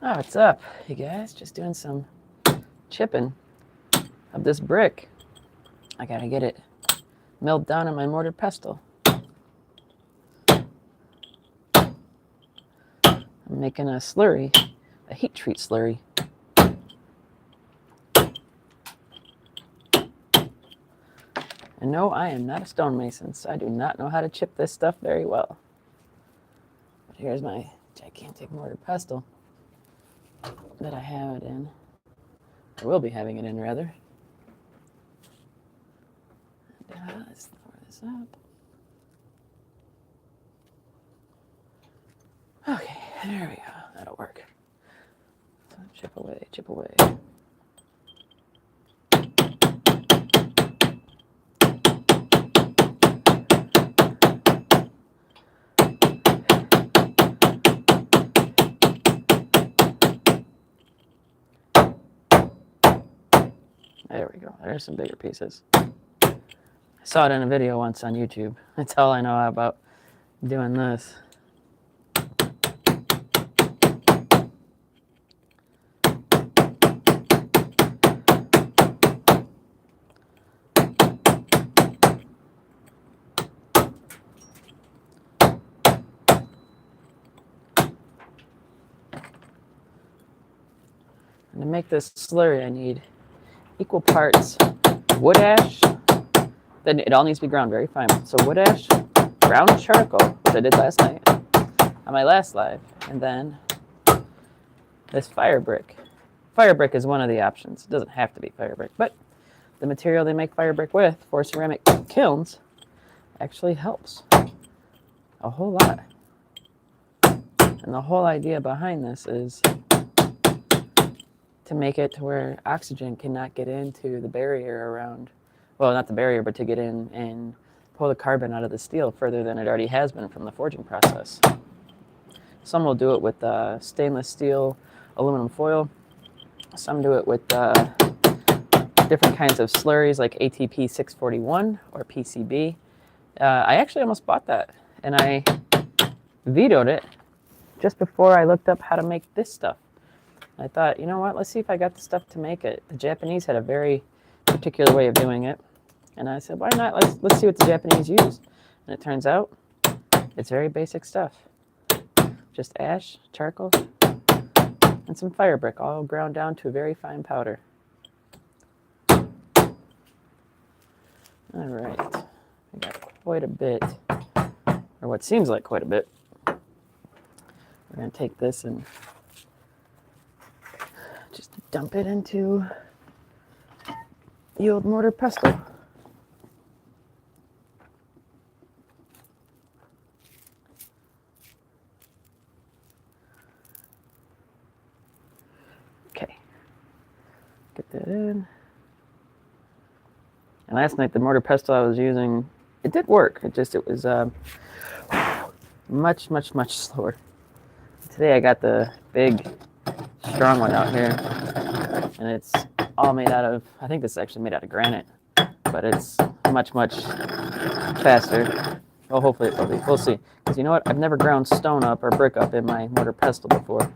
Oh, what's up, you guys? Just doing some chipping of this brick. I gotta get it milled down in my mortar pestle. I'm making a slurry, a heat treat slurry. And no, I am not a stonemason, so I do not know how to chip this stuff very well. But here's my gigantic mortar pestle that I have it in. I will be having it in, rather. Let's pour this up. Okay, there we go. That'll work. So chip away, chip away. There we go. There's some bigger pieces. I saw it in a video once on YouTube. That's all I know about doing this. And to make this slurry, I need equal parts wood ash. Then it all needs to be ground very fine. So wood ash, ground charcoal, which I did last night on my last live, and then this fire brick. Fire brick is one of the options. It doesn't have to be fire brick, but the material they make fire brick with for ceramic kilns actually helps a whole lot. And the whole idea behind this is to make it to where oxygen cannot get into the barrier around, well, not the barrier, but to get in and pull the carbon out of the steel further than it already has been from the forging process. Some will do it with stainless steel, aluminum foil. Some do it with different kinds of slurries like ATP 641 or PCB. I actually almost bought that, and I vetoed it just before I looked up how to make this stuff. I thought, you know what, let's see if I got the stuff to make it. The Japanese had a very particular way of doing it. And I said, why not? Let's see what the Japanese used. And it turns out it's very basic stuff. Just ash, charcoal, and some fire brick, all ground down to a very fine powder. All right, I got quite a bit, or what seems like quite a bit. We're going to take this and just dump it into the old mortar pestle. Okay, get that in. And last night, the mortar pestle I was using, it did work. It was much slower. Today I got the big, strong one out here, and it's all made out of, I think this is actually made out of granite, but it's much faster. Well, hopefully it will be. We'll see. Because you know what? I've never ground stone up or brick up in my mortar pestle before.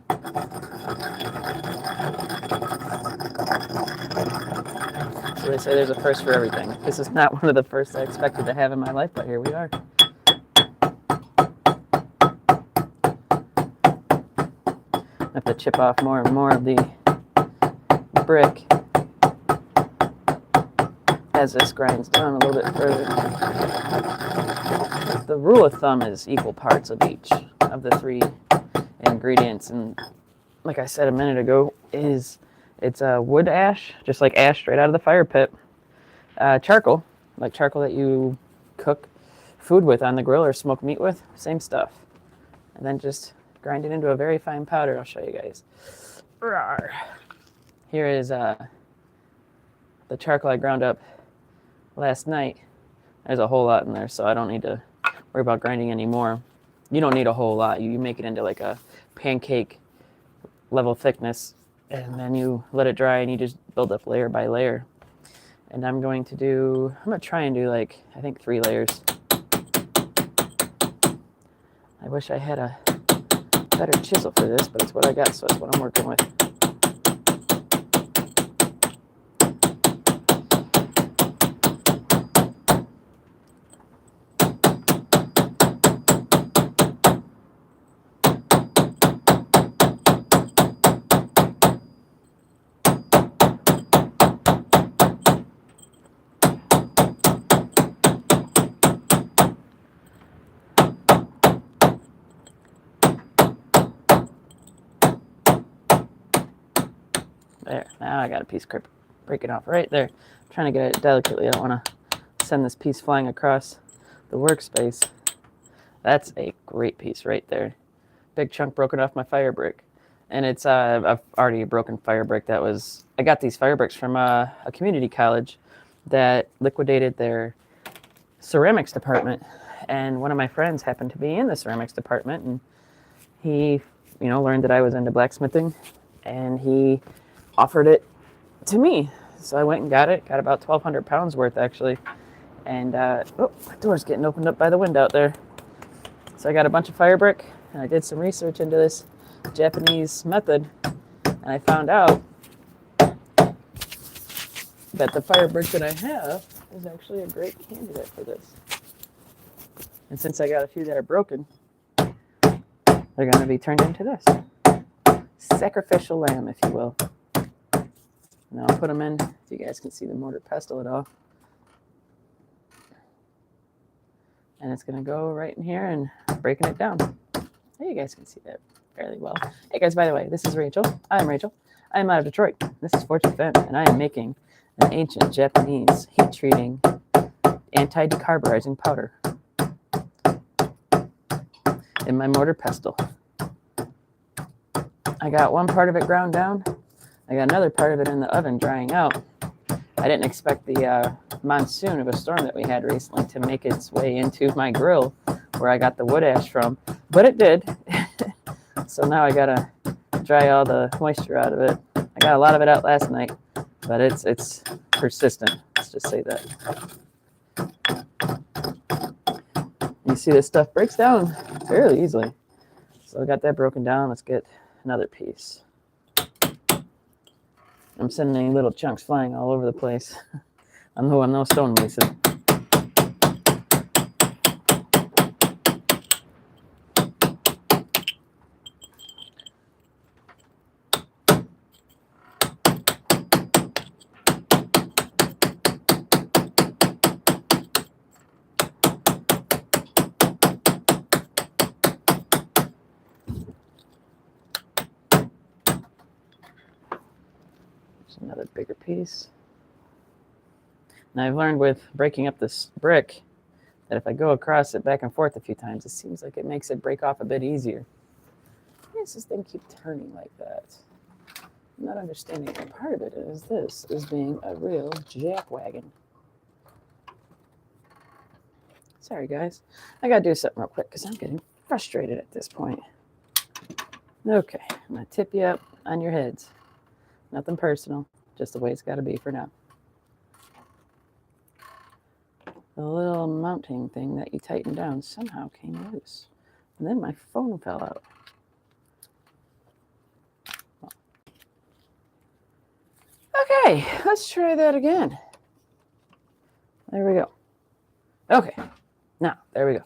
So they say there's a first for everything. This is not one of the firsts I expected to have in my life, but here we are. I have to chip off more and more of the brick as this grinds down a little bit further. The rule of thumb is equal parts of each of the three ingredients, and like I said a minute ago, it's wood ash, just like ash straight out of the fire pit, charcoal, like charcoal that you cook food with on the grill or smoke meat with, same stuff, and then just grind it into a very fine powder. I'll show you guys. Here is the charcoal I ground up last night. There's a whole lot in there, so I don't need to worry about grinding anymore. You don't need a whole lot. You make it into like a pancake level thickness, and then you let it dry and you just build up layer by layer. And I'm going to try and do like, I think 3 layers. I wish I had a better chisel for this, but it's what I got, so it's what I'm working with. There, now I got a piece breaking off right there. I'm trying to get it delicately. I don't want to send this piece flying across the workspace. That's a great piece right there. Big chunk broken off my fire brick. And it's I've already a broken fire brick. I got these fire bricks from a community college that liquidated their ceramics department. And one of my friends happened to be in the ceramics department, and he, learned that I was into blacksmithing, and he offered it to me. So I went and got it. Got about 1,200 pounds worth, actually. And, my door's getting opened up by the wind out there. So I got a bunch of fire brick, and I did some research into this Japanese method, and I found out that the fire brick that I have is actually a great candidate for this. And since I got a few that are broken, they're going to be turned into this. Sacrificial lamb, if you will. Now I'll put them in, if you guys can see the mortar pestle at all. And it's going to go right in here and breaking it down. Hey, you guys can see that fairly well. Hey guys, by the way, this is Rachel. I'm Rachel. I'm out of Detroit. This is Femme, and I am making an ancient Japanese heat treating anti-decarburizing powder in my mortar pestle. I got one part of it ground down. I got another part of it in the oven drying out. I didn't expect the monsoon of a storm that we had recently to make its way into my grill where I got the wood ash from, but it did. So now I gotta dry all the moisture out of it. I got a lot of it out last night, but it's persistent. Let's just say that. You see this stuff breaks down fairly easily. So I got that broken down. Let's get another piece. I'm sending little chunks flying all over the place. I'm no stonemason. Another bigger piece. Now I've learned with breaking up this brick that if I go across it back and forth a few times, it seems like it makes it break off a bit easier. Why does this thing keep turning like that? I'm not understanding. Part of it is this is being a real jackwagon. Sorry guys, I gotta do something real quick because I'm getting frustrated at this point. Okay, I'm gonna tip you up on your heads. Nothing personal, just the way it's got to be for now. The little mounting thing that you tighten down somehow came loose. And then my phone fell out. Okay, let's try that again. There we go. Okay, now, there we go.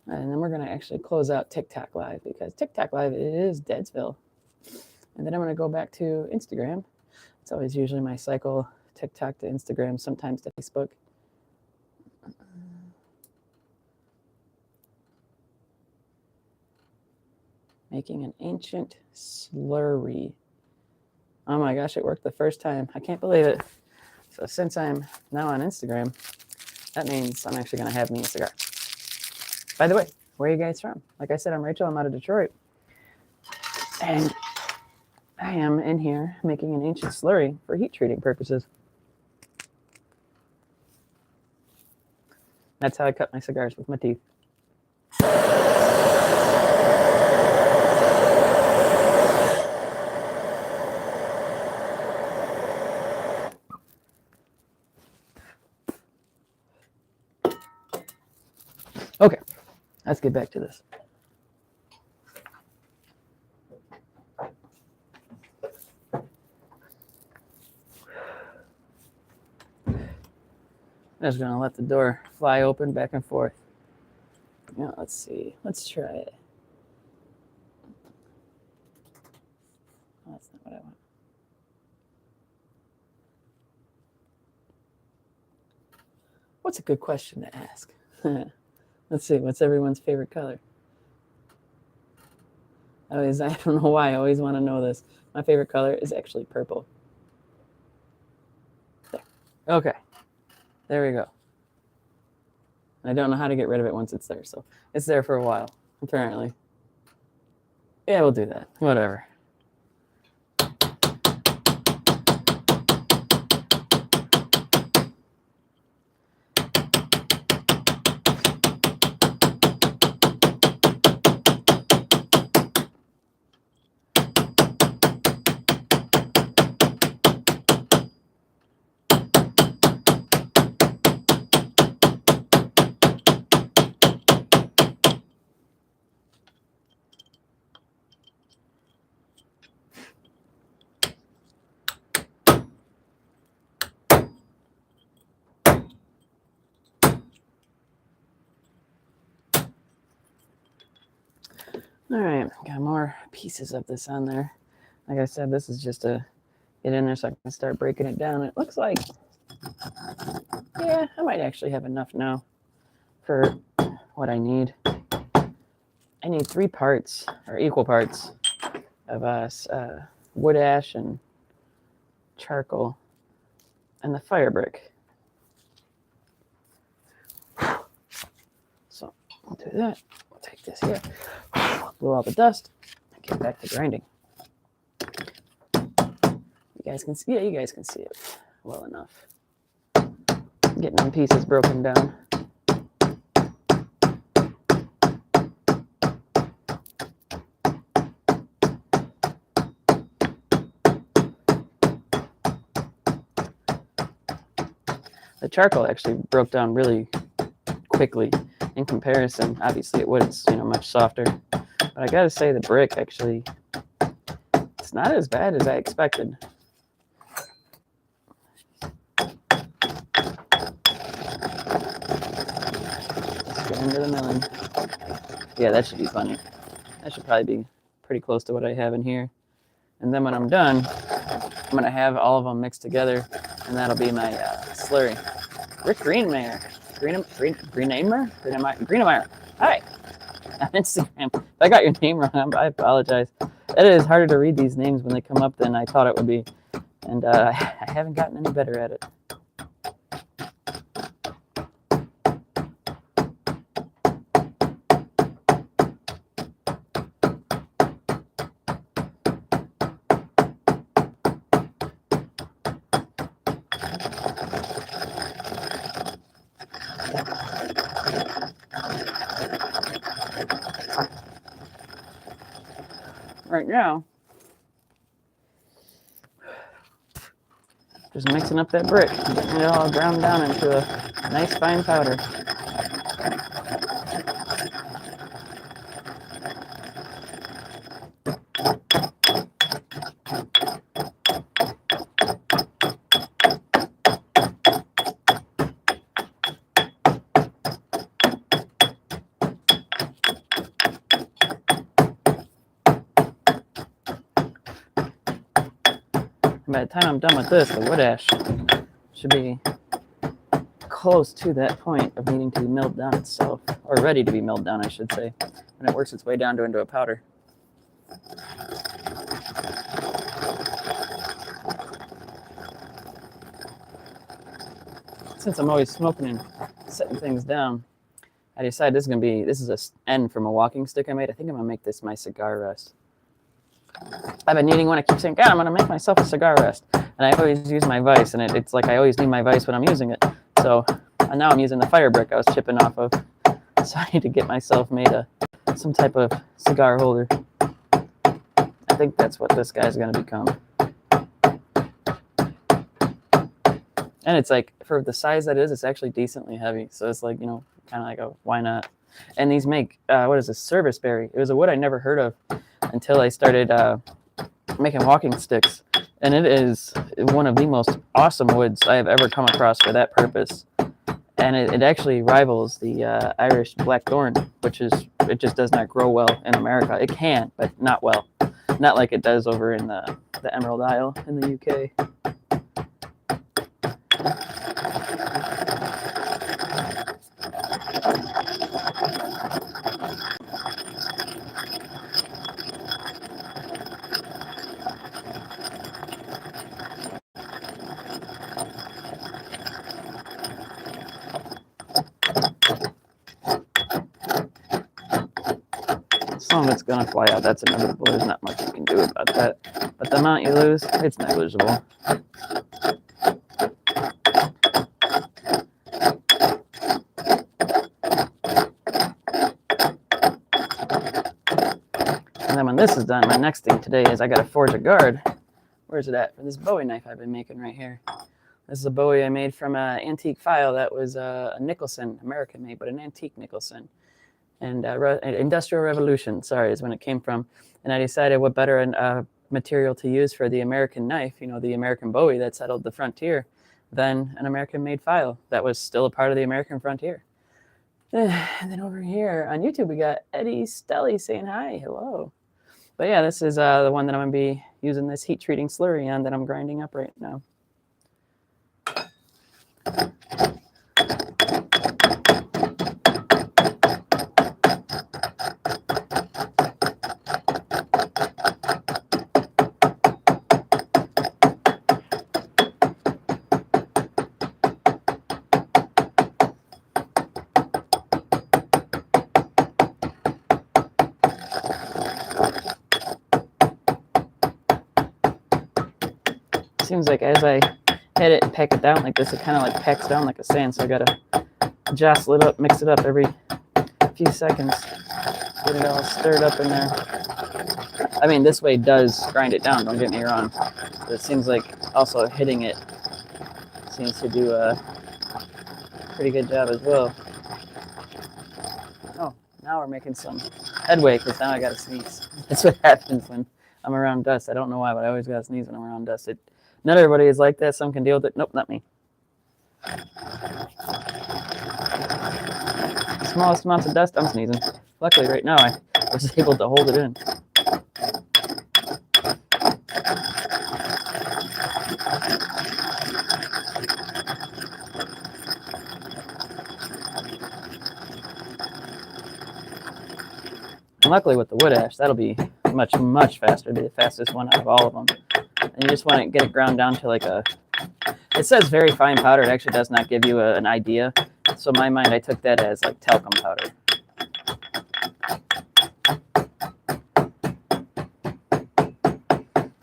And then we're going to actually close out TikTok Live because TikTok Live is Deadsville. And then I'm going to go back to Instagram. It's always usually my cycle, TikTok to Instagram, sometimes to Facebook. Making an ancient slurry. Oh my gosh, it worked the first time. I can't believe it. So since I'm now on Instagram, that means I'm actually going to have me a cigar. By the way, where are you guys from? Like I said, I'm Rachel. I'm out of Detroit. And I am in here making an ancient slurry for heat treating purposes. That's how I cut my cigars, with my teeth. Okay, let's get back to this. I'm just going to let the door fly open back and forth. Now, let's see. Let's try it. Oh, that's not what I want. What's a good question to ask? Let's see. What's everyone's favorite color? I don't know why. I always want to know this. My favorite color is actually purple. There. Okay. There we go. I don't know how to get rid of it once it's there, so it's there for a while, apparently. Yeah, we'll do that. Whatever. All right, got more pieces of this on there. Like I said, this is just to get in there so I can start breaking it down. It looks like, yeah, I might actually have enough now for what I need. I need 3 parts, or equal parts, of wood ash and charcoal and the fire brick. So I'll do that. We'll take this here. Blow all the dust and get back to grinding. You guys can see, yeah, you guys can see it well enough. Getting them pieces broken down. The charcoal actually broke down really quickly in comparison. Obviously, it was, much softer. But I gotta say, the brick actually, it's not as bad as I expected. Let's get into the milling. Yeah, that should be funny. That should probably be pretty close to what I have in here. And then when I'm done, I'm gonna have all of them mixed together, and that'll be my slurry. Rick Greenmeyer. Greenmeyer. Hi. On Instagram. If I got your name wrong, I apologize. It is harder to read these names when they come up than I thought it would be. And I haven't gotten any better at it. Right now, just mixing up that brick, getting it all ground down into a nice fine powder. By the time I'm done with this, the wood ash should be close to that point of needing to be milled down itself, or ready to be milled down, I should say, when it works its way down into a powder. Since I'm always smoking and setting things down, I decided this is a end from a walking stick I made. I think I'm gonna make this my cigar rest. I've been needing one. I keep saying, God, I'm going to make myself a cigar rest. And I always use my vise, and it's like I always need my vise when I'm using it. So now I'm using the fire brick I was chipping off of. So I need to get myself made some type of cigar holder. I think that's what this guy's going to become. And it's like, for the size that it is, it's actually decently heavy. So it's like, kind of like a, why not? And these make, what is this, service berry. It was a wood I never heard of until I started making walking sticks. And it is one of the most awesome woods I have ever come across for that purpose. and it actually rivals the Irish blackthorn, it just does not grow well in America. It can, but not well, not like it does over in the Emerald Isle in the UK. Some of it's gonna fly out. That's inevitable. There's not much you can do about that. But the amount you lose, it's negligible. And then when this is done, my next thing today is I gotta forge a guard. Where's it at? For this Bowie knife I've been making right here. This is a Bowie I made from an antique file that was a Nicholson, American made, but an antique Nicholson. And Industrial Revolution, sorry, is when it came from. And I decided what better material to use for the American knife, the American Bowie that settled the frontier, than an American-made file that was still a part of the American frontier. And then over here on YouTube, we got Eddie Stelly saying hi, hello. But yeah, this is the one that I'm going to be using this heat-treating slurry on that I'm grinding up right now. Seems like as I hit it and pack it down like this, it kind of like packs down like a sand. So I gotta jostle it up, mix it up every few seconds, get it all stirred up in there. I mean, this way does grind it down, don't get me wrong. But it seems like also hitting it seems to do a pretty good job as well. Oh, now we're making some headway because now I gotta sneeze. That's what happens when I'm around dust. I don't know why, but I always gotta sneeze when I'm around dust. Not everybody is like that. Some can deal with it. Nope, not me. The smallest amounts of dust, I'm sneezing. Luckily, right now, I was able to hold it in. And luckily, with the wood ash, that'll be much, much faster. It'll be the fastest one out of all of them. And you just want to get it ground down to like it says very fine powder. It actually does not give you an idea. So in my mind, I took that as like talcum powder.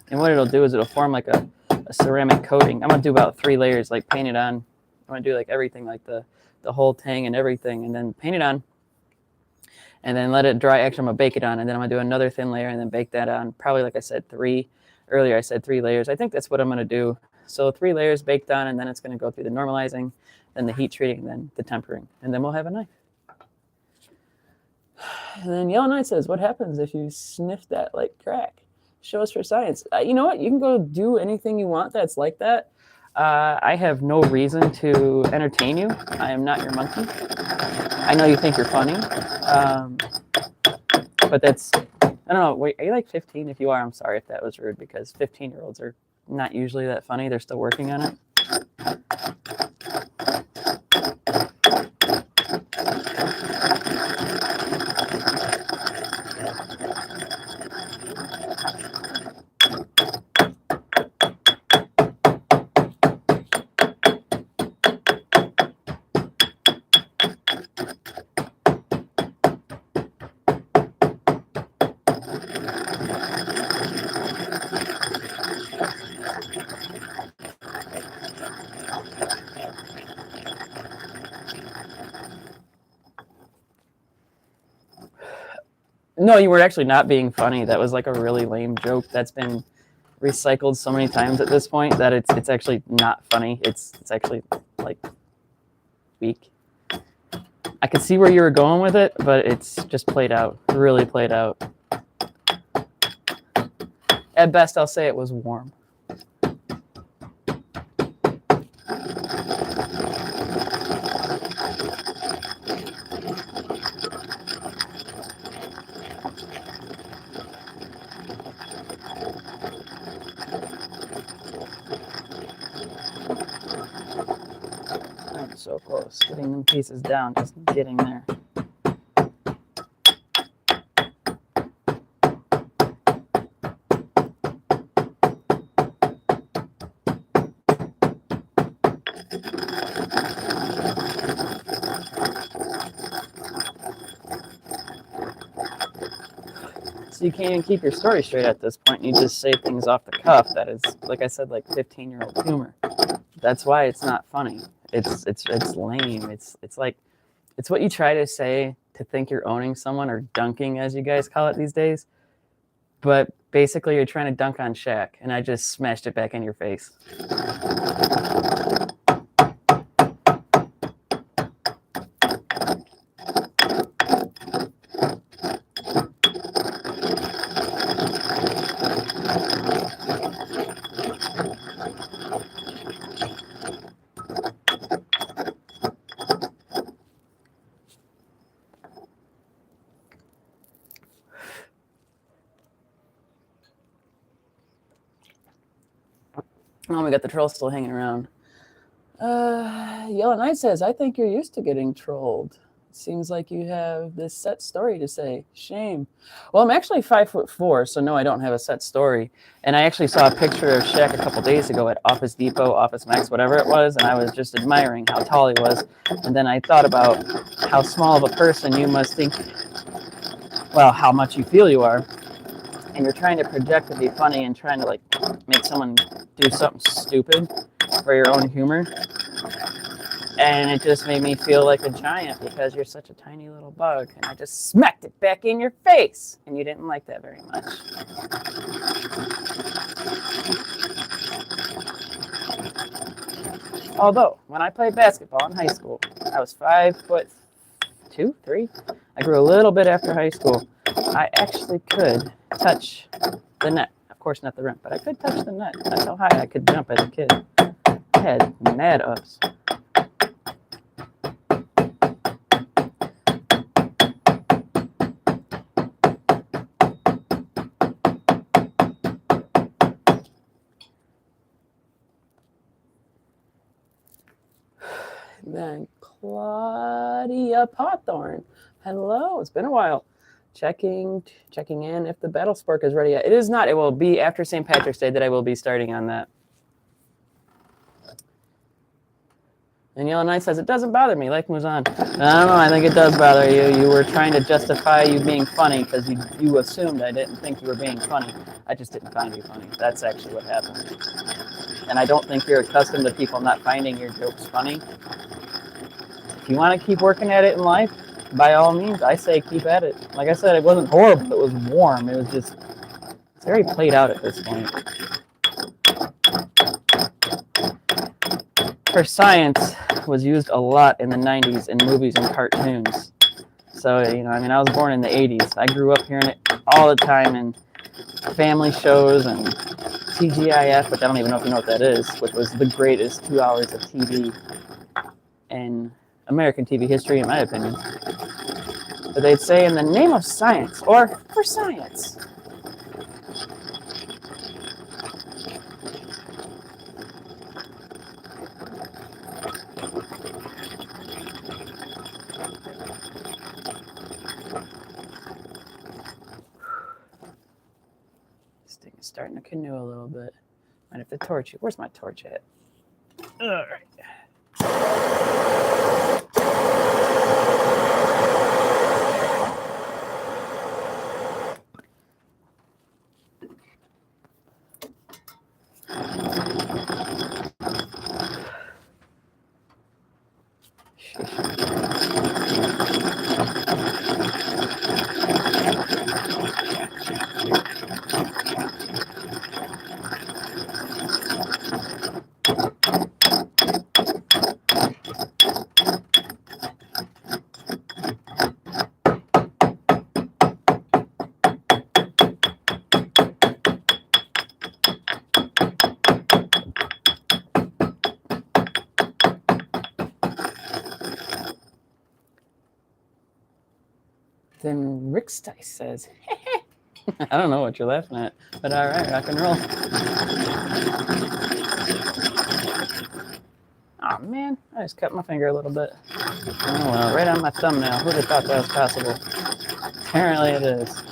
And what it'll do is it'll form like a ceramic coating. I'm going to do about 3 layers, like paint it on. I'm going to do like everything, like the whole tang and everything, and then paint it on. And then let it dry. Actually, I'm going to bake it on, and then I'm going to do another thin layer and then bake that on. Probably, like I said, 3. Earlier I said 3 layers. I think that's what I'm going to do. So 3 layers baked on, and then it's going to go through the normalizing, then the heat treating, then the tempering. And then we'll have a knife. And then Yellow Knight says, what happens if you sniff that like crack? Show us for science. You know what? You can go do anything you want that's like that. I have no reason to entertain you. I am not your monkey. I know you think you're funny. But that's... I don't know. Wait, are you like 15? If you are, I'm sorry if that was rude, because 15-year-olds are not usually that funny. They're still working on it. No, you were actually not being funny. That was like a really lame joke that's been recycled so many times at this point that it's actually not funny. It's actually like weak. I could see where you were going with it, but it's just played out, really played out. At best, I'll say it was warm. so close. Getting them pieces down, just getting there. So you can't even keep your story straight at this point. You just say things off the cuff. That is, like I said, like 15-year-old humor. That's why it's not funny. It's lame. It's like, it's what you try to say to think you're owning someone, or dunking, as you guys call it these days. But basically, you're trying to dunk on Shaq, and I just smashed it back in your face. Oh, we got the troll still hanging around. Yellow Knight says, I think you're used to getting trolled. Seems like you have this set story to say. Shame. Well, I'm actually 5'4", so no, I don't have a set story. And I actually saw a picture of Shaq a couple days ago at Office Depot, Office Max, whatever it was, and I was just admiring how tall he was. And then I thought about how small of a person you must think, well, how much you feel you are. And you're trying to project to be funny and trying to like make someone do something stupid for your own humor. And it just made me feel like a giant because you're such a tiny little bug. And I just smacked it back in your face. And you didn't like that very much. Although, when I played basketball in high school, I was 5'2", 3". I grew a little bit after high school. I actually could touch the net. Of course, not the rim, but I could touch the net. That's how high I could jump as a kid. I had mad ups. Then Claudia Potthorn. Hello, it's been a while. Checking in if the Battle Spork is ready yet. It is not. It will be after St. Patrick's Day that I will be starting on that. And Yellow Knight says, it doesn't bother me. Life moves on. I don't know. I think it does bother you. You were trying to justify you being funny because you assumed I didn't think you were being funny. I just didn't find you funny. That's actually what happened. And I don't think you're accustomed to people not finding your jokes funny. If you want to keep working at it in life, by all means, I say keep at it. Like I said, it wasn't horrible. It was warm. It was just, it's very played out at this point. For science was used a lot in the 90s in movies and cartoons. So, you know, I mean, I was born in the 80s. I grew up hearing it all the time in family shows and TGIF, which I don't even know if you know what that is, which was the greatest 2 hours of TV in American TV history, in my opinion. But they'd say, in the name of science, or for science. This thing is starting to canoe a little bit. Might have to torch it. Where's my torch at? All right. Then Rick Stice says, I don't know what you're laughing at, but all right, rock and roll. Oh man, I just cut my finger a little bit. Oh, well, right on my thumbnail. Who'd have thought that was possible? Apparently it is.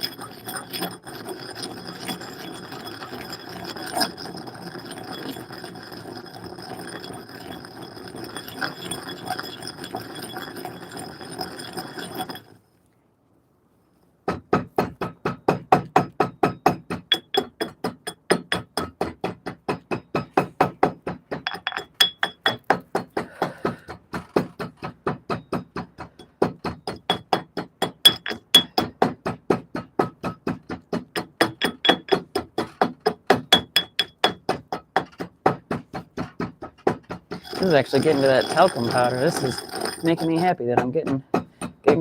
This is actually getting to that talcum powder. This is making me happy that I'm getting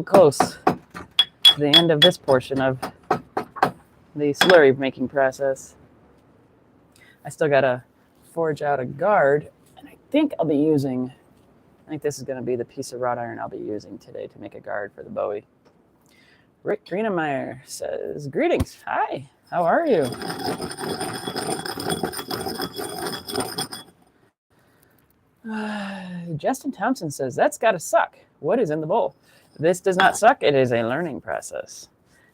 close to the end of this portion of the slurry making process. I still gotta forge out a guard, and I think this is gonna be the piece of wrought iron I'll be using today to make a guard for the Bowie. Rick Greenemeyer says, greetings. Hi, how are you? Justin Thompson says, that's gotta suck. What is in the bowl? This does not suck. It is a learning process,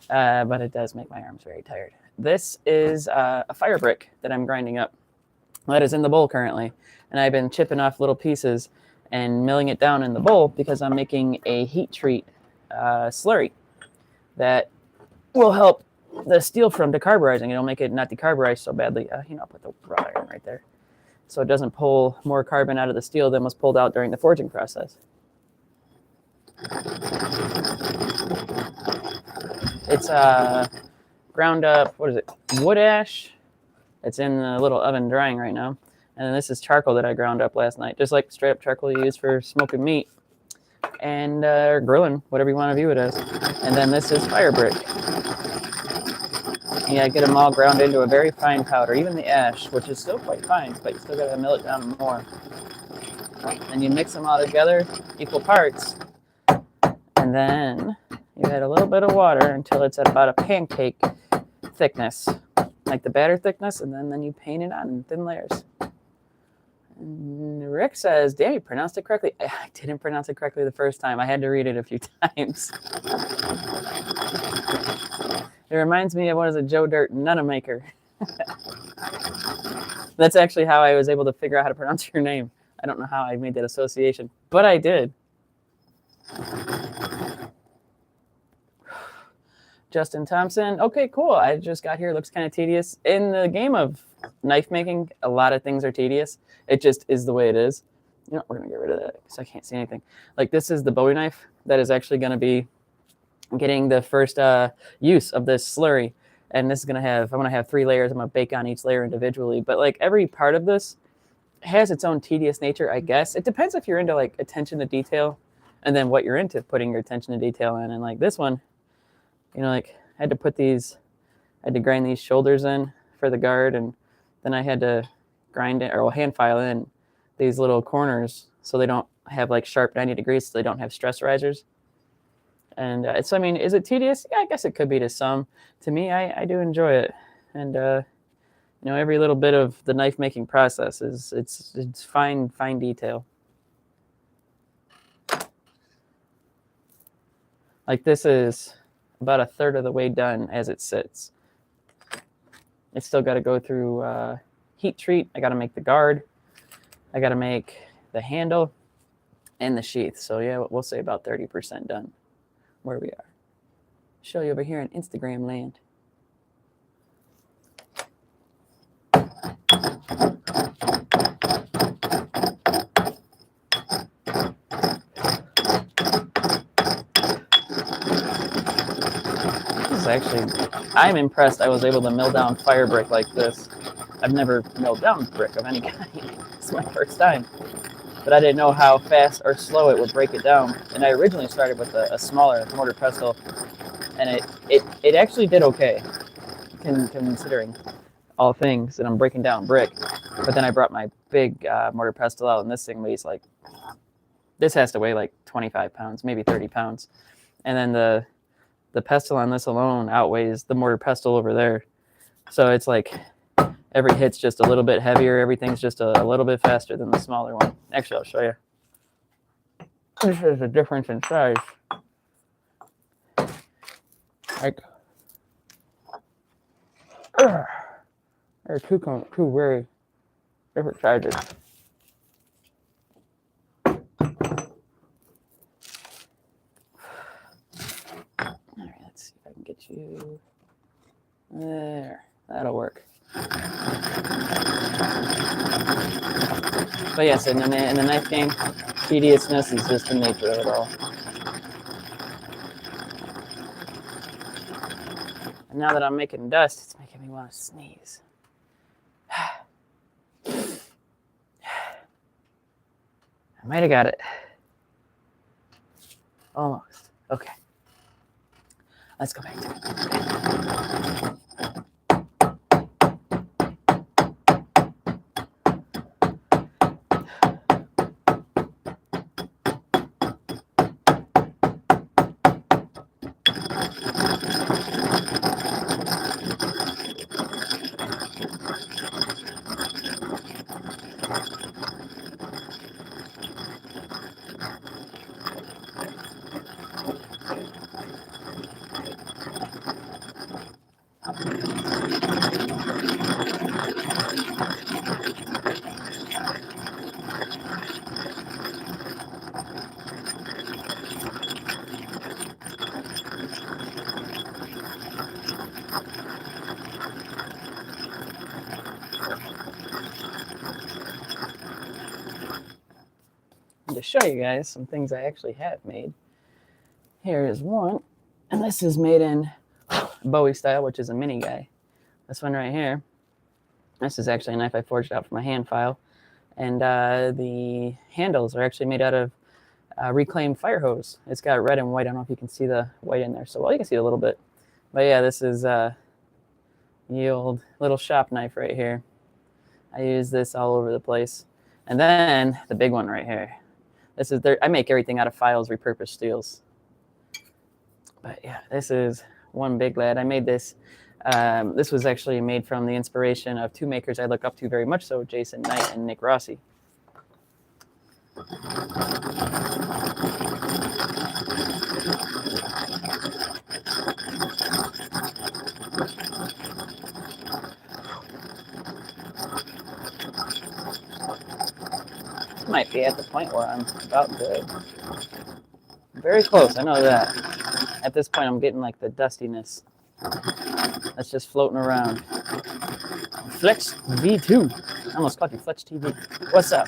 but it does make my arms very tired. This is a fire brick that I'm grinding up. That is in the bowl currently, and I've been chipping off little pieces and milling it down in the bowl because I'm making a heat treat slurry that will help the steel from decarburizing. It'll make it not decarburize so badly. I'll put the wrought iron right there, so it doesn't pull more carbon out of the steel than was pulled out during the forging process. It's ground up, wood ash. It's in the little oven drying right now. And then this is charcoal that I ground up last night, just like straight up charcoal you use for smoking meat and grilling, whatever you want to view it as. And then this is fire brick. Yeah, get them all ground into a very fine powder, even the ash, which is still quite fine, but you still got to mill it down more. And you mix them all together, equal parts, and then you add a little bit of water until it's at about a pancake thickness, like the batter thickness, and then you paint it on in thin layers. And Rick says, damn, you pronounced it correctly. I didn't pronounce it correctly the first time. I had to read it a few times. It reminds me of, what is it, Joe Dirt, Nunamaker. That's actually how I was able to figure out how to pronounce your name. I don't know how I made that association, but I did. Justin Thompson. Okay, cool. I just got here. It looks kind of tedious. In the game of knife making, a lot of things are tedious. It just is the way it is. We're going to get rid of that because I can't see anything. Like, this is the Bowie knife that is actually going to be getting the first use of this slurry. And this is going to have, I'm going to have 3 layers. I'm going to bake on each layer individually. But, like, every part of this has its own tedious nature, I guess. It depends if you're into, like, attention to detail and then what you're into putting your attention to detail in. And, like, this one, I had to grind these shoulders in for the guard, and then I had to grind it, or hand file in these little corners so they don't have like sharp 90 degrees, so they don't have stress risers. And is it tedious? Yeah, I guess it could be to some. To me, I do enjoy it. And, every little bit of the knife making process it's fine detail. Like, this is about a third of the way done as it sits. It's still got to go through heat treat. I got to make the guard. I got to make the handle and the sheath. So yeah, we'll say about 30% done where we are. Show you over here in Instagram land. I'm impressed I was able to mill down fire brick like this. I've never milled down brick of any kind. It's my first time. But I didn't know how fast or slow it would break it down. And I originally started with a smaller mortar pestle, and it actually did okay, considering all things that I'm breaking down brick. But then I brought my big mortar pestle out, and this thing weighs this has to weigh like 25 pounds, maybe 30 pounds. And then the pestle on this alone outweighs the mortar pestle over there. So it's like every hit's just a little bit heavier. Everything's just a little bit faster than the smaller one. Actually, I'll show you. This is a difference in size. Like, they're two very different sizes. All right, let's see if I can get you there. That'll work. But yes, in the knife game, tediousness is just the nature of it all. And now that I'm making dust, it's making me want to sneeze. I might have got it. Almost. Okay. Let's go back to it. To show you guys some things I actually have made. Here is one, and this is made in Bowie style, which is a mini guy. This one right here, this is actually a knife I forged out from a hand file, and the handles are actually made out of reclaimed fire hose. It's got red and white. I don't know if you can see the white in there so well. You can see a little bit, but yeah, this is the old little shop knife right here. I use this all over the place. And then the big one right here. This is I make everything out of files, repurposed steels. But yeah, this is one big lad. I made this. This was actually made from the inspiration of two makers I look up to very much so, Jason Knight and Nick Rossi. Might be at the point where I'm about good. Very close, I know that. At this point, I'm getting like the dustiness that's just floating around. Flex V2. I almost called you Flex TV. What's up?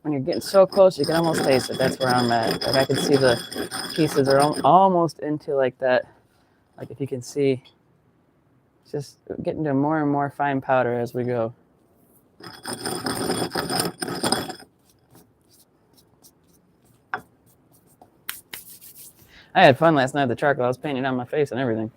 When you're getting so close, you can almost taste it. That's where I'm at. Like I can see the pieces are almost into like that. Like if you can see, it's just getting to more and more fine powder as we go. I had fun last night with the charcoal. I was painting on my face and everything.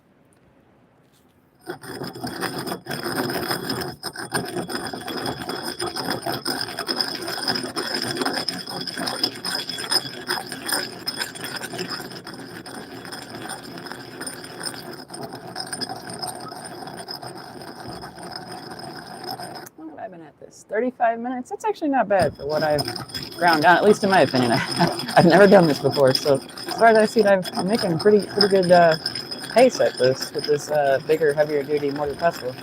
What have I been at this? 35 minutes? That's actually not bad for what I've ground down, at least in my opinion. I've never done this before, so as far as I see it, I'm making pretty good pace at this with this bigger, heavier duty mortar pestle.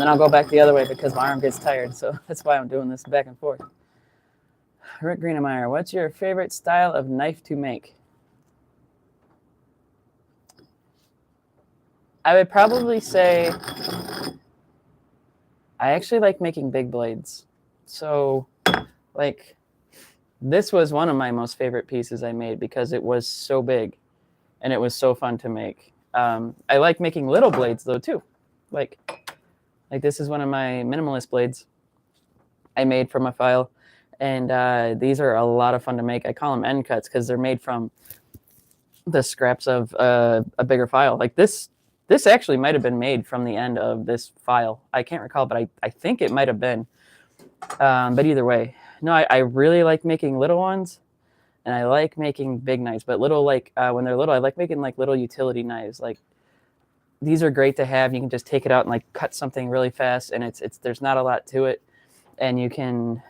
And then I'll go back the other way because my arm gets tired. So that's why I'm doing this back and forth. Rick Greenemeyer, what's your favorite style of knife to make? I would probably say I actually like making big blades. So like this was one of my most favorite pieces I made because it was so big and it was so fun to make. I like making little blades though too. Like this is one of my minimalist blades I made from a file. And these are a lot of fun to make. I call them end cuts because they're made from the scraps of a bigger file. Like this actually might have been made from the end of this file. I can't recall, but I think it might have been. But either way, no, I really like making little ones, and I like making big knives. But little, like when they're little, I like making like little utility knives. Like these are great to have. You can just take it out and like cut something really fast, and it's there's not a lot to it, and you can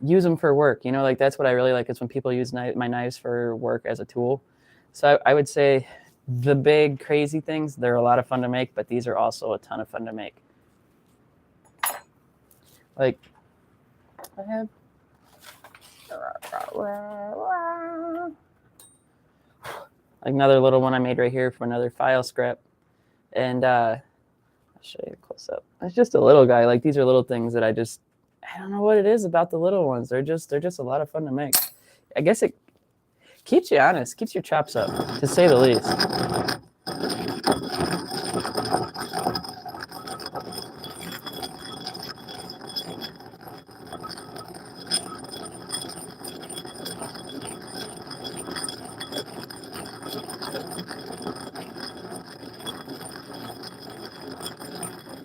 use them for work. You know, like that's what I really like is when people use my knives for work as a tool. So I would say the big crazy things, they're a lot of fun to make, but these are also a ton of fun to make. Like I have like another little one I made right here for another file scrap. And I'll show you a close up. It's just a little guy. Like these are little things that I don't know what it is about the little ones. They're just a lot of fun to make. I guess it keeps you honest, keeps your chops up, to say the least.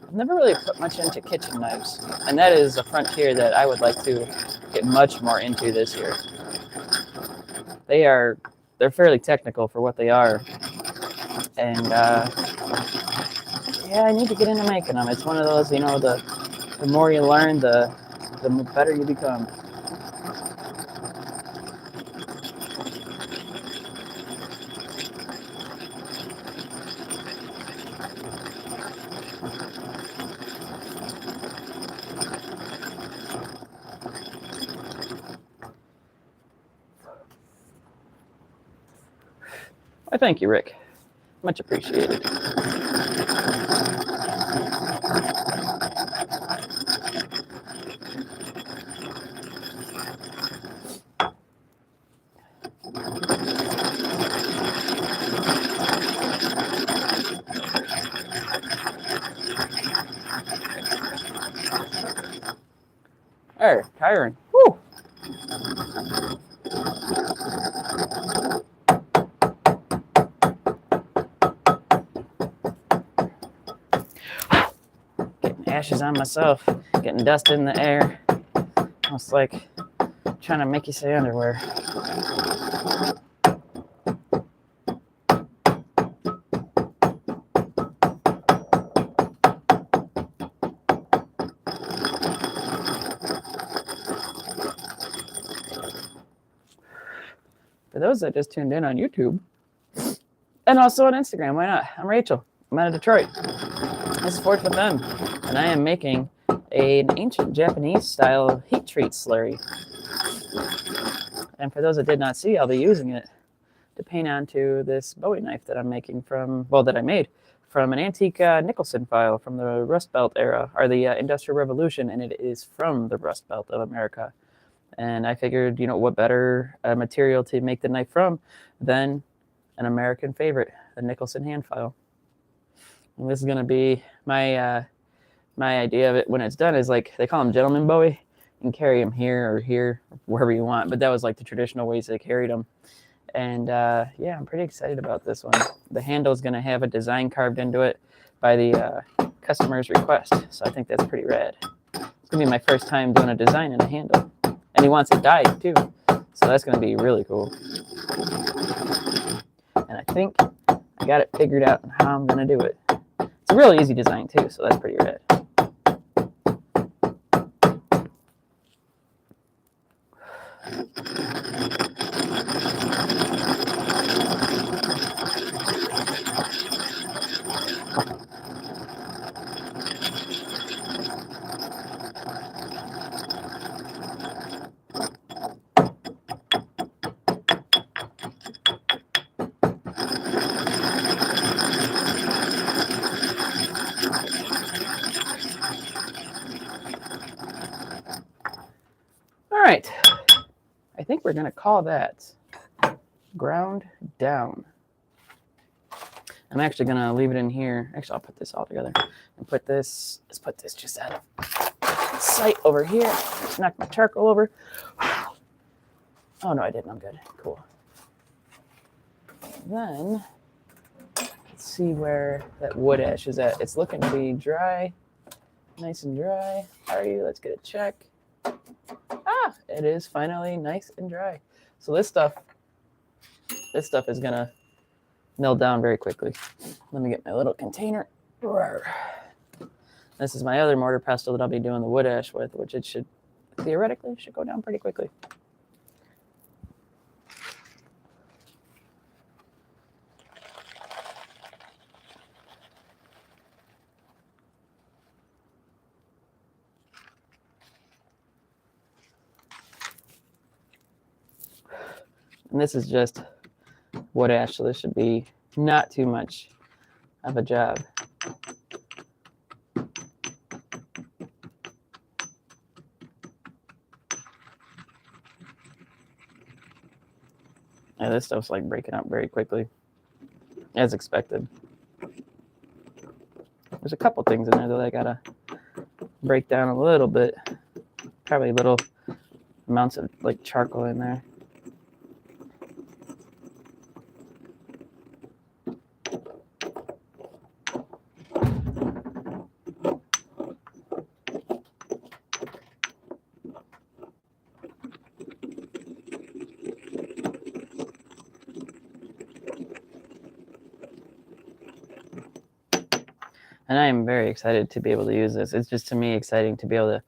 I've never really put much into kitchen knives, and that is a frontier that I would like to get much more into this year. They're fairly technical for what they are, and yeah, I need to get into making them. It's one of those, you know, the more you learn, the better you become. Why, thank you, Rick. Much appreciated. There, Kyron. Woo! Getting ashes on myself, getting dust in the air. Almost like trying to make you say underwear. For those that just tuned in on YouTube, and also on Instagram, why not? I'm Rachel. I'm out of Detroit. This is Femme, and I am making an ancient Japanese style heat treat slurry. And for those that did not see, I'll be using it to paint onto this Bowie knife that I'm making that I made from an antique Nicholson file from the Rust Belt era, or the Industrial Revolution, and it is from the Rust Belt of America. And I figured, you know, what better material to make the knife from than an American favorite, the Nicholson hand file. And this is going to be my idea of it when it's done is like, they call them gentleman Bowie. You can carry them here or here, wherever you want. But that was like the traditional ways they carried them. And yeah, I'm pretty excited about this one. The handle is going to have a design carved into it by the customer's request. So I think that's pretty rad. It's going to be my first time doing a design in a handle. And he wants it dyed too. So that's going to be really cool. And I think I got it figured out on how I'm going to do it. It's a really easy design too, so that's pretty rad. we're going to call that ground down. I'm actually going to leave it in here. Actually, I'll put this all together and put this, let's put this just out of sight over here. Just knock my charcoal over. Oh, no, I didn't. I'm good. Cool. Then, let's see where that wood ash is at. It's looking to be dry, nice and dry. How are you? Let's get a check. Ah, it is finally nice and dry. So this stuff is going to melt down very quickly. Let me get my little container. This is my other mortar pestle that I'll be doing the wood ash with, which it should, theoretically, should go down pretty quickly. And this is just wood ash, so this should be not too much of a job. Yeah, this stuff's like breaking up very quickly, as expected. There's a couple things in there that I gotta break down a little bit. Probably little amounts of like charcoal in there. And I am very excited to be able to use this. It's just, to me, exciting to be able to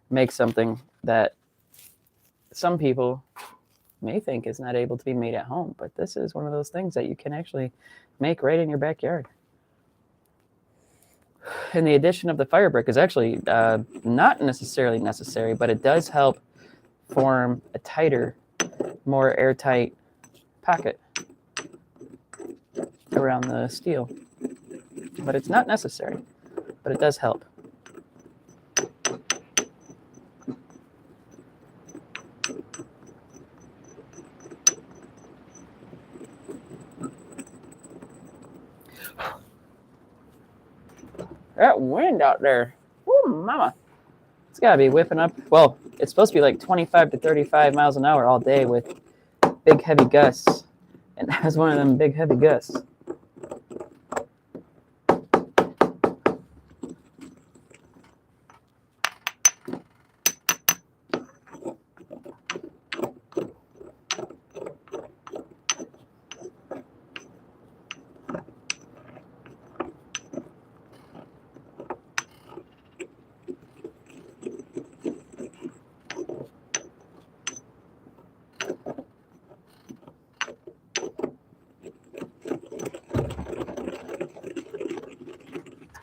make something that some people may think is not able to be made at home. But this is one of those things that you can actually make right in your backyard. And the addition of the fire brick is actually not necessarily necessary, but it does help form a tighter, more airtight pocket around the steel. But it's not necessary, but it does help. That wind out there, woo, mama. It's got to be whipping up. Well, it's supposed to be like 25 to 35 miles an hour all day with big, heavy gusts. And that was one of them big, heavy gusts.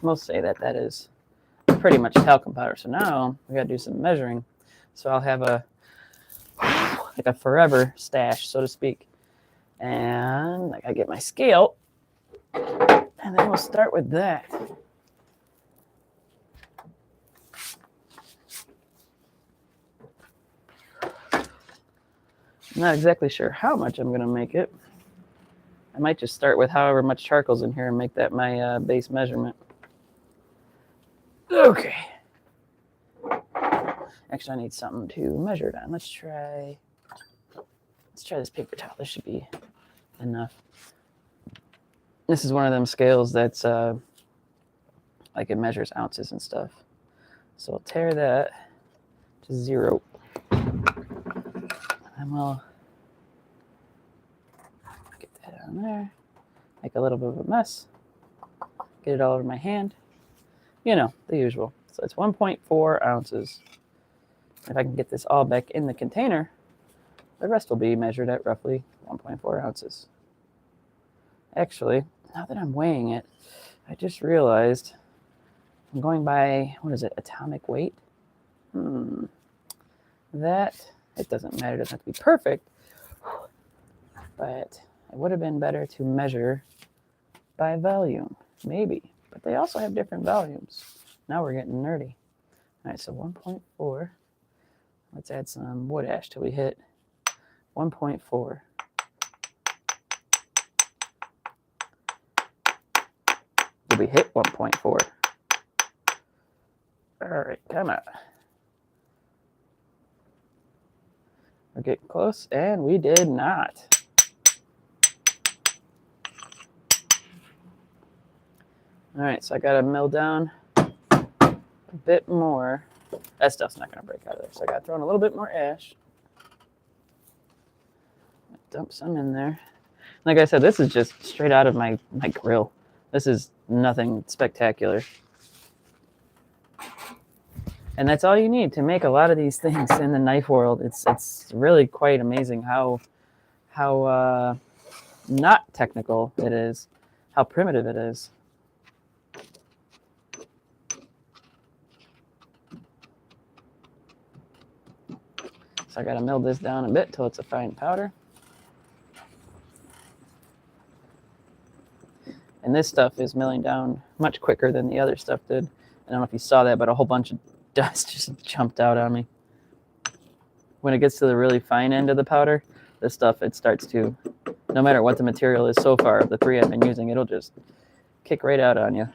We'll say that is pretty much talcum powder. So now we got to do some measuring. So I'll have like a forever stash, so to speak. And I got to get my scale. And then we'll start with that. I'm not exactly sure how much I'm going to make it. I might just start with however much charcoal's in here and make that my base measurement. Okay. Actually, I need something to measure it on. Let's try this paper towel. This should be enough. This is one of them scales that's like it measures ounces and stuff. So I'll tear that to 0. And we'll get that on there. Make a little bit of a mess. Get it all over my hand. You know, the usual. So it's 1.4 ounces. If I can get this all back in the container, the rest will be measured at roughly 1.4 ounces. Actually, now that I'm weighing it, I just realized I'm going by, what is it, atomic weight? That, it doesn't matter, it doesn't have to be perfect, but it would have been better to measure by volume, maybe. But they also have different volumes. Now we're getting nerdy. All right, so 1.4. Let's add some wood ash till we hit 1.4. Did we hit 1.4? All right, come on. We're getting close, and we did not. All right, so I got to mill down a bit more. That stuff's not going to break out of there, so I got to throw in a little bit more ash. Dump some in there. Like I said, this is just straight out of my grill. This is nothing spectacular. And that's all you need to make a lot of these things in the knife world. It's really quite amazing how not technical it is, how primitive it is. So I got to mill this down a bit till it's a fine powder. And this stuff is milling down much quicker than the other stuff did. I don't know if you saw that, but a whole bunch of dust just jumped out on me. When it gets to the really fine end of the powder, this stuff, it starts to, no matter what the material is so far, of the three I've been using, it'll just kick right out on you.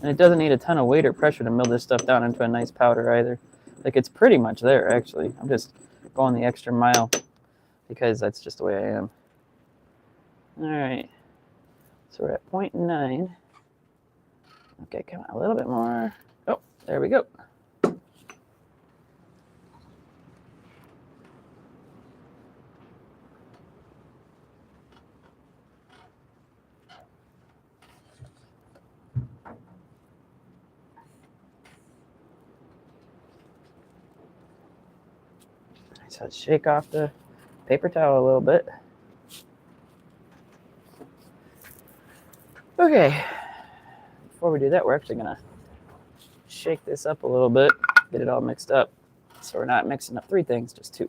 And it doesn't need a ton of weight or pressure to mill this stuff down into a nice powder either. Like, it's pretty much there, actually. I'm just going the extra mile because that's just the way I am. All right. So we're at 0.9. Okay, come on, a little bit more. Oh, there we go. So let's shake off the paper towel a little bit. Okay, before we do that, we're actually gonna shake this up a little bit, get it all mixed up. So we're not mixing up three things, just two.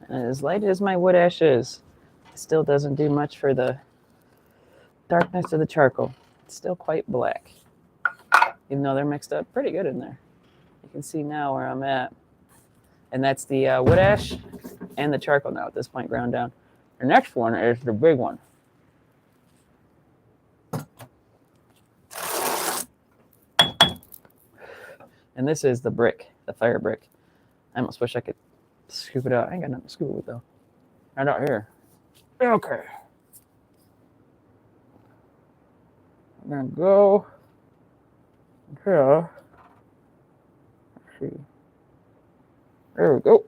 And as light as my wood ash is, it still doesn't do much for the darkness of the charcoal. It's still quite black, even though they're mixed up pretty good in there. You can see now where I'm at. And that's the wood ash and the charcoal now at this point ground down. The next one is the big one. And this is the brick, the fire brick. I almost wish I could scoop it out. I ain't got nothing to scoop it with though. Right out here. Okay. I'm gonna go here. Let's see. There we go.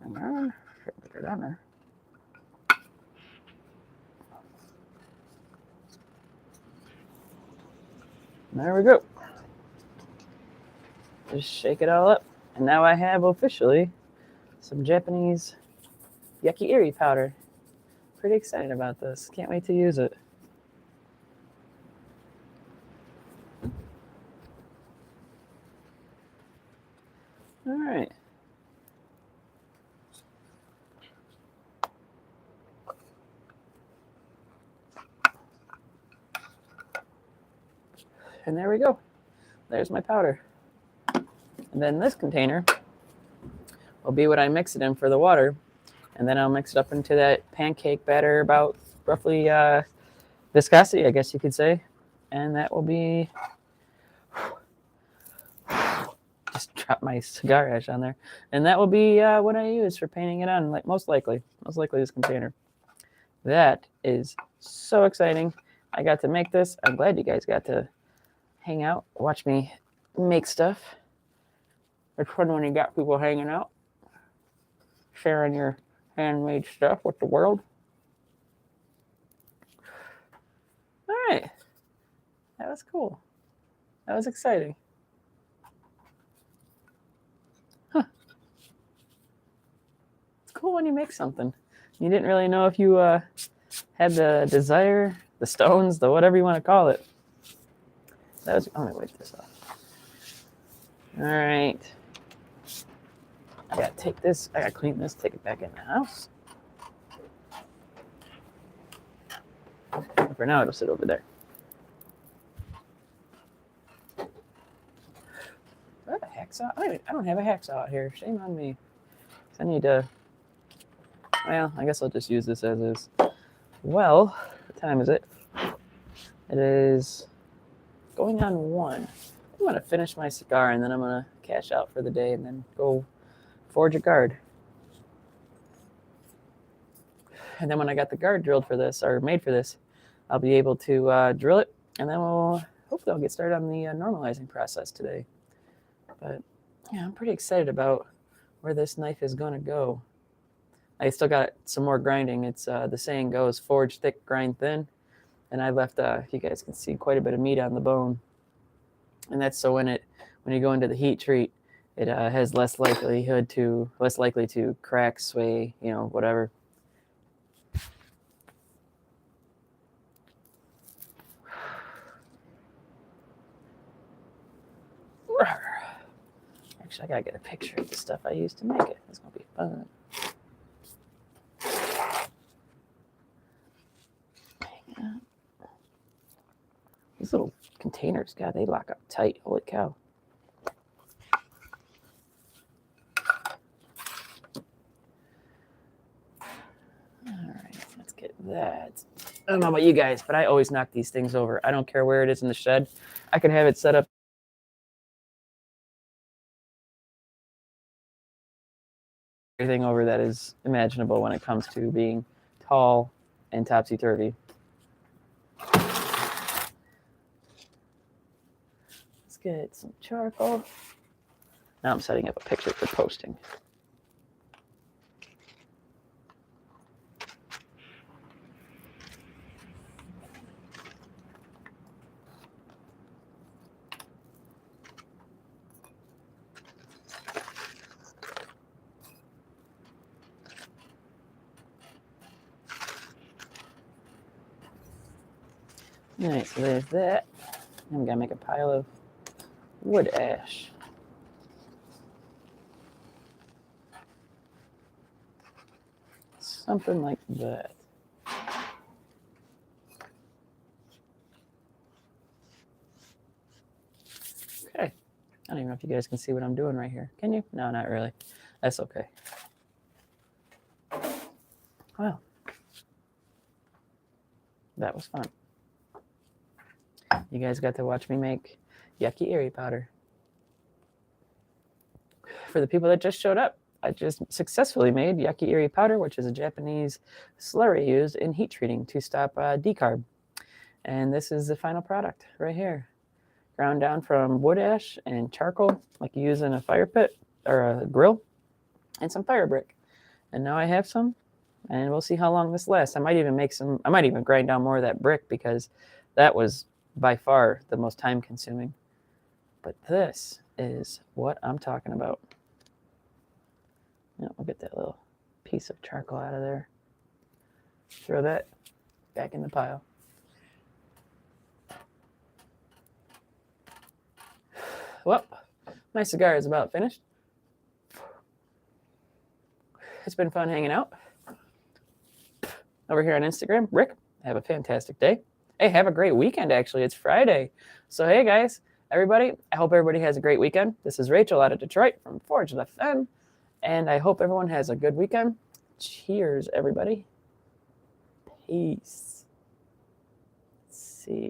Hang on. Put it on there. There we go. Just shake it all up. And now I have officially some Japanese yakiri powder. Pretty excited about this. Can't wait to use it. All right. And there we go. There's my powder. And then this container will be what I mix it in for the water. And then I'll mix it up into that pancake batter, about roughly viscosity, I guess you could say. And that will be... Just drop my cigar ash on there. And that will be what I use for painting it on, like most likely this container. That is so exciting. I got to make this. I'm glad you guys got to hang out, watch me make stuff. It's fun when you got people hanging out, sharing your handmade stuff with the world. All right. That was cool. That was exciting. Huh. It's cool when you make something. You didn't really know if you had the desire, the stones, the whatever you want to call it. That was. I'm gonna wipe this off. All right. I gotta take this. I gotta clean this. Take it back in the house. For now, it'll sit over there. Do I have a hacksaw? I don't have a hacksaw out here. Shame on me. I need to. Well, I guess I'll just use this as is. Well, what time is it? It is going on 1. I'm gonna finish my cigar and then I'm gonna cash out for the day and then go forge a guard. And then when I got the guard drilled for this or made for this, I'll be able to drill it, and then hopefully I'll get started on the normalizing process today. But yeah, I'm pretty excited about where this knife is going to go. I still got some more grinding. It's the saying goes, forge thick, grind thin. And I left, if you guys can see, quite a bit of meat on the bone. And that's so when you go into the heat treat, it has less likely to crack, sway, whatever. Actually, I gotta get a picture of the stuff I used to make it. It's gonna be fun. These little containers, God, they lock up tight. Holy cow. All right, let's get that. I don't know about you guys, but I always knock these things over. I don't care where it is in the shed. I can have it set up everything over that is imaginable when it comes to being tall and topsy-turvy. Let's get some charcoal. Now I'm setting up a picture for posting. All right, so there's that. I'm gonna make a pile of wood ash. Something like that. Okay. I don't even know if you guys can see what I'm doing right here. Can you? No, not really. That's okay. Well, that was fun. You guys got to watch me make yucky Erie powder. For the people that just showed up, I just successfully made yucky Erie powder, which is a Japanese slurry used in heat treating to stop decarb. And this is the final product right here. Ground down from wood ash and charcoal, like you use in a fire pit or a grill, and some fire brick. And now I have some, and we'll see how long this lasts. I might even grind down more of that brick because that was by far the most time consuming. But this is what I'm talking about. We'll get that little piece of charcoal out of there. Throw that back in the pile. Well, my cigar is about finished. It's been fun hanging out. Over here on Instagram, Rick, have a fantastic day. Hey, have a great weekend, actually. It's Friday. So, hey, guys, everybody, I hope everybody has a great weekend. This is Rachel out of Detroit from Forge the Femme, and I hope everyone has a good weekend. Cheers, everybody. Peace. Let's see.